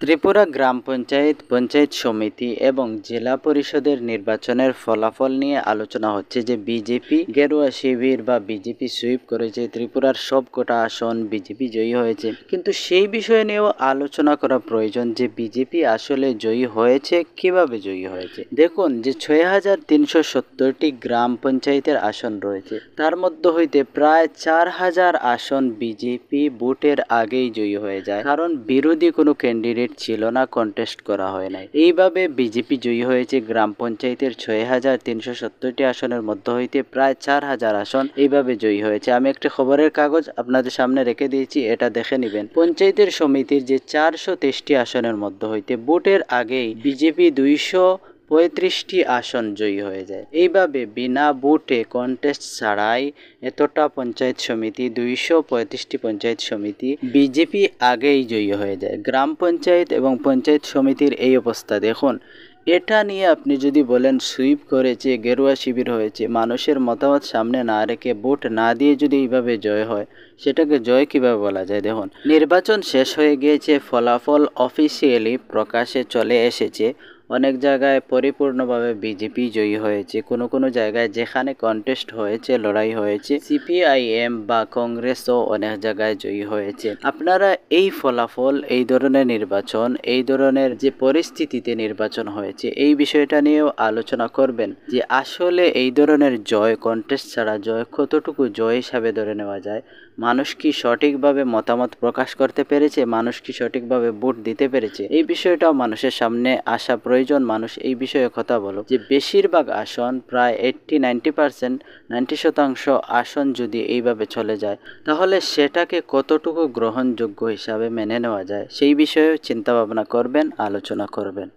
ত্রিপুরা গ্রাম পঞ্চায়েত, পঞ্চায়েত সমিতি এবং জেলা পরিষদের নির্বাচনের ফলাফল নিয়ে আলোচনা হচ্ছে যে বিজেপি গেরুয়া শিবির বা বিজেপি সুইপ করেছে, ত্রিপুরার সবকটা আসন বিজেপি জয়ী হয়েছে। কিন্তু সেই বিষয় নিয়েও আলোচনা করা প্রয়োজন যে বিজেপি আসলে জয়ী হয়েছে, কিভাবে জয়ী হয়েছে। দেখুন যে ৬,৩৭০টি গ্রাম পঞ্চায়েতের আসন রয়েছে, তার মধ্যে হইতে প্রায় ৪,০০০ আসন বিজেপি ভোটের আগেই জয়ী হয়ে যায়, কারণ বিরোধী কোনো ক্যান্ডিডেট ছিল না, কন্টেস্ট করা হয় নাই। এইভাবে বিজেপি জয়ী হয়েছে গ্রাম পঞ্চায়েতের ৬,৩৭০টি আসনের মধ্যে হইতে প্রায় ৪,০০০ আসন এইভাবে জয়ী হয়েছে। আমি একটি খবরের কাগজ আপনাদের সামনে রেখে দিয়েছি, এটা দেখে নেবেন। পঞ্চায়েতের সমিতির যে ৪২৩টি আসনের মধ্যে হইতে ভোটের আগেই বিজেপি ২৩৫টি আসন জয়ী হয়ে যায়। এইভাবে বিনা ভোটে কন্টেস্ট ছাড়াই এতটা পঞ্চায়েত সমিতি, ২৩৫টি পঞ্চায়েত সমিতি বিজেপি আগেই জয়ী হয়ে যায়। গ্রাম পঞ্চায়েত এবং পঞ্চায়েত সমিতির এই অবস্থা দেখুন। এটা নিয়ে আপনি যদি বলেন সুইপ করেছে, গেরুয়া শিবির হয়েছে, মানুষের মতামত সামনে না রেখে ভোট না দিয়ে যদি এইভাবে জয় হয়, সেটাকে জয় কিভাবে বলা যায়। দেখুন, নির্বাচন শেষ হয়ে গিয়েছে, ফলাফল অফিসিয়ালি প্রকাশে চলে এসেছে। অনেক জায়গায় পরিপূর্ণভাবে বিজেপি জয়ী হয়েছে, কোনো কোনো জায়গায় যেখানে কন্টেস্ট হয়েছে, লড়াই হয়েছে, সিপিআইএম বা কংগ্রেসও অনেক জায়গায় জয়ী হয়েছে। আপনারা এই ফলাফল, এই ধরনের নির্বাচন, এই ধরনের যে পরিস্থিতিতে নির্বাচন হয়েছে, এই বিষয়টা নিয়েও আলোচনা করবেন যে আসলে এই ধরনের জয়, কন্টেস্ট ছাড়া জয় কতটুকু জয় হিসাবে ধরে নেওয়া যায়। মানুষ কি সঠিকভাবে মতামত প্রকাশ করতে পেরেছে, মানুষ কি সঠিকভাবে ভোট দিতে পেরেছে, এই বিষয়টাও মানুষের সামনে আসা প্রয়োজন। মানুষ এই বিষয়ে কথা বলো যে বেশিরভাগ আসন, প্রায় 90% আসন যদি এইভাবে চলে যায়, তাহলে সেটাকে কতটুকু গ্রহণযোগ্য হিসাবে মেনে নেওয়া যায়, সেই বিষয়েও চিন্তা ভাবনা করবেন, আলোচনা করবেন।